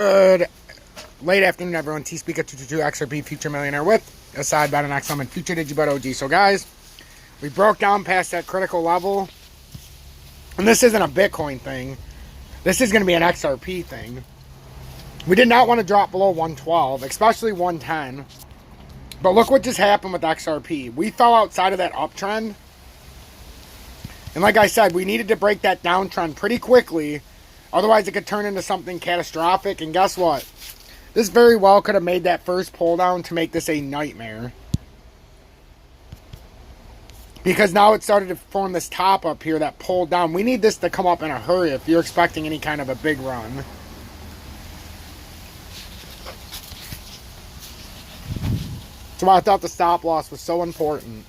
Good late afternoon, everyone. T-Speaker 222 XRP Future Millionaire with a side bet on XM and Future Digibet OG. So, guys, we broke down past that critical level. And this isn't a Bitcoin thing. This is going to be an XRP thing. We did not want to drop below 112, especially 110. But look what just happened with XRP. We fell outside of that uptrend. And like I said, we needed to break that downtrend pretty quickly. Otherwise, it could turn into something catastrophic. And guess what? This very well could have made that first pull down to make this a nightmare. Because now it started to form this top up here that pulled down. We need this to come up in a hurry if you're expecting any kind of a big run. So I thought the stop loss was so important.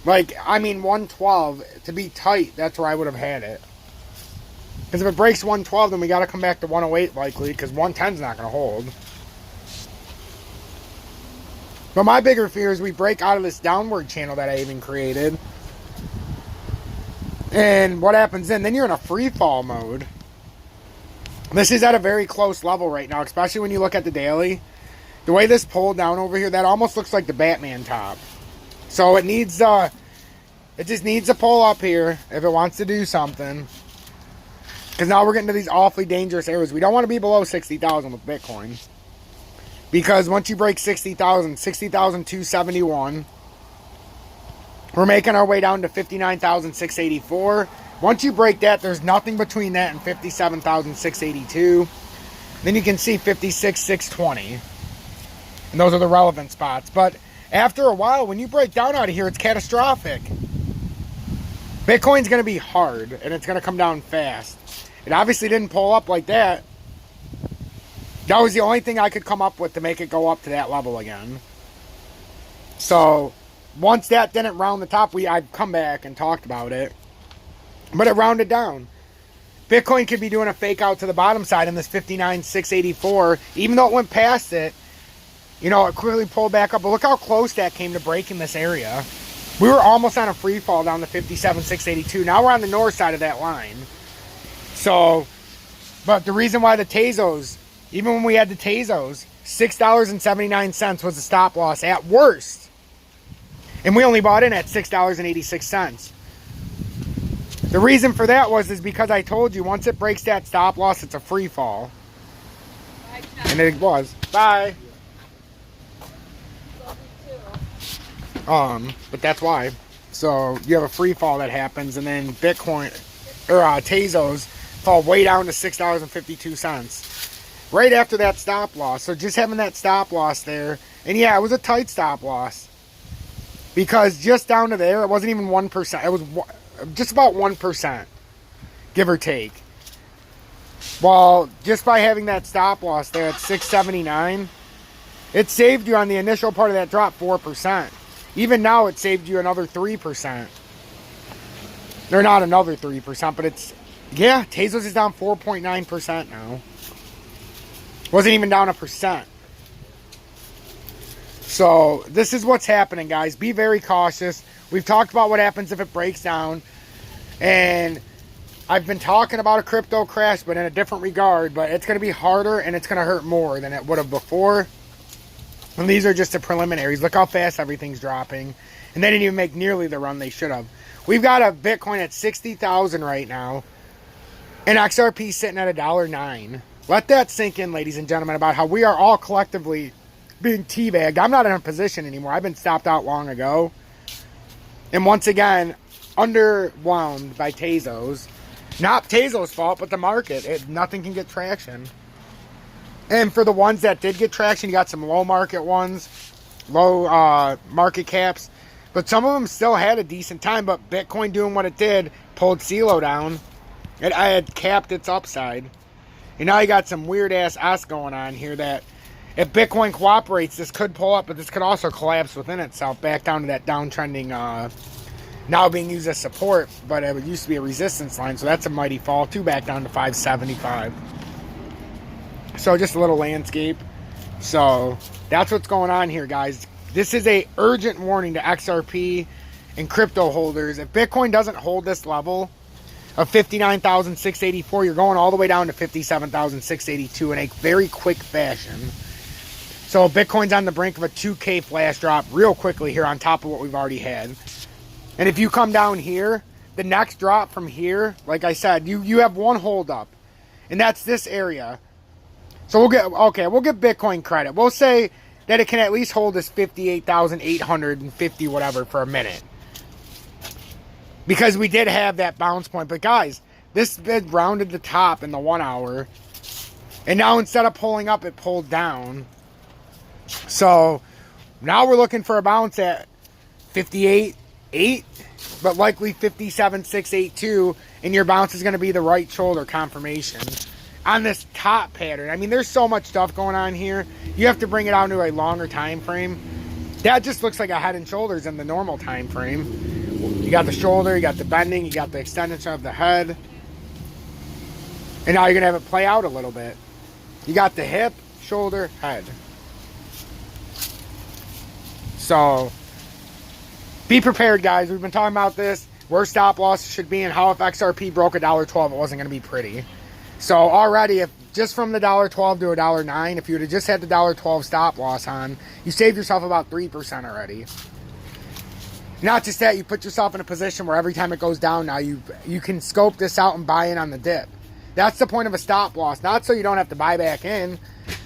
Like, I mean, 112, to be tight, that's where I would have had it. Because if it breaks 112, then we got to come back to 108 likely, because 110's not going to hold. But my bigger fear is we break out of this downward channel that I even created. And what happens then? Then you're in a free fall mode. This is at a very close level right now, especially when you look at the daily. The way this pulled down over here, that almost looks like the Batman top. So it needs, it just needs to pull up here if it wants to do something. Because now we're getting to these awfully dangerous areas. We don't want to be below 60,000 with Bitcoin. Because once you break 60,000, 60,271, we're making our way down to 59,684. Once you break that, there's nothing between that and 57,682. Then you can see 56,620. And those are the relevant spots. But after a while, when you break down out of here, it's catastrophic. Bitcoin's going to be hard, and it's going to come down fast. It obviously didn't pull up like that. That was the only thing I could come up with to make it go up to that level again. So, once that didn't round the top, I've come back and talked about it. But it rounded down. Bitcoin could be doing a fake out to the bottom side in this 59,684. Even though it went past it, you know, it quickly pulled back up. But look how close that came to breaking this area. We were almost on a free fall down to 57,682. Now we're on the north side of that line. So, but the reason why the Tezos, even when we had the Tezos, $6.79 was the stop loss at worst. And we only bought in at $6.86. The reason for that is because I told you, once it breaks that stop loss, it's a free fall. And it was. Bye. But that's why. So you have a free fall that happens, and then Bitcoin or Tezos fall way down to $6.52 right after that stop loss. So just having that stop loss there, and yeah, it was a tight stop loss because just down to there, it wasn't even 1%. It was just about 1%, give or take. Well, just by having that stop loss there at 679, it saved you on the initial part of that drop 4%. Even now, it saved you another 3%. They're not another 3%, but it's, yeah, Tezos is down 4.9% now. Wasn't even down 1%. So, this is what's happening, guys. Be very cautious. We've talked about what happens if it breaks down. And I've been talking about a crypto crash, but in a different regard. But it's going to be harder and it's going to hurt more than it would have before. And these are just the preliminaries. Look how fast everything's dropping. And they didn't even make nearly the run they should have. We've got a Bitcoin at 60,000 right now. And XRP sitting at $1.09. Let that sink in, ladies and gentlemen, about how we are all collectively being teabagged. I'm not in a position anymore. I've been stopped out long ago. And once again, underwhelmed by Tezos. Not Tezos' fault, but the market. Nothing can get traction. And for the ones that did get traction, you got some low market ones, low market caps. But some of them still had a decent time. But Bitcoin doing what it did, pulled CeeLo down. I had capped its upside. And now you got some weird-ass S going on here that if Bitcoin cooperates, this could pull up. But this could also collapse within itself back down to that downtrending, now being used as support. But it used to be a resistance line. So that's a mighty fall, too, back down to 575. So just a little landscape. So that's what's going on here, guys. This is a urgent warning to XRP and crypto holders. If Bitcoin doesn't hold this level, of 59,684, you're going all the way down to 57,682 in a very quick fashion. So Bitcoin's on the brink of a 2K flash drop real quickly here on top of what we've already had. And if you come down here, the next drop from here, like I said, you have one hold up, and that's this area. So we'll give Bitcoin credit. We'll say that it can at least hold this 58,850 whatever for a minute, because we did have that bounce point. But guys, this bid rounded the top in the 1 hour, and now instead of pulling up, it pulled down. So now we're looking for a bounce at 58.8, but likely 57.682, and your bounce is going to be the right shoulder confirmation on this top pattern. I mean, there's so much stuff going on here. You have to bring it out to a longer time frame. That just looks like a head and shoulders in the normal time frame. You got the shoulder, you got the bending, you got the extension of the head, and now you're gonna have it play out a little bit. You got the hip, shoulder, head. So be prepared, guys. We've been talking about this, where stop losses should be, and how if XRP broke $1.12, it wasn't going to be pretty. So already, if just from the $1.12 to $1.09, if you would have just had the $1.12 stop loss on, you saved yourself about 3% already. Not just that, you put yourself in a position where every time it goes down now, you can scope this out and buy in on the dip. That's the point of a stop loss, not so you don't have to buy back in,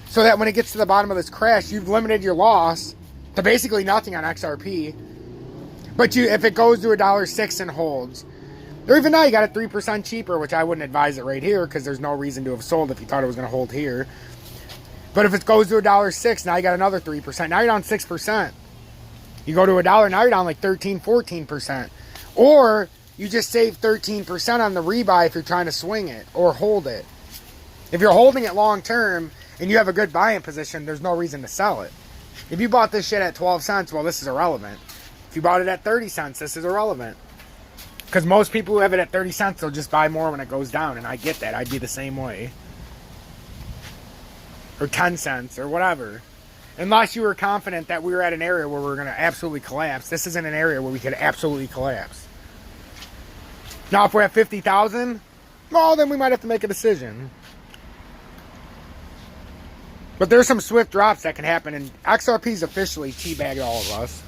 so that when it gets to the bottom of this crash, you've limited your loss to basically nothing on XRP. But if it goes to $1.06 and holds, or even now you got it 3% cheaper, which I wouldn't advise it right here, because there's no reason to have sold if you thought it was going to hold here. But if it goes to $1.06, now you got another 3%. Now you're down 6%. You go to $1, now you're down like 13, 14%. Or you just save 13% on the rebuy if you're trying to swing it or hold it. If you're holding it long term and you have a good buying position, there's no reason to sell it. If you bought this shit at 12 cents, well, this is irrelevant. If you bought it at 30 cents, this is irrelevant. Because most people who have it at 30 cents, they'll just buy more when it goes down. And I get that. I'd be the same way. Or 10 cents or whatever. Unless you were confident that we were at an area where we were going to absolutely collapse. This isn't an area where we could absolutely collapse. Now, if we're at 50,000, well, then we might have to make a decision. But there's some swift drops that can happen, and XRP's officially teabagged all of us.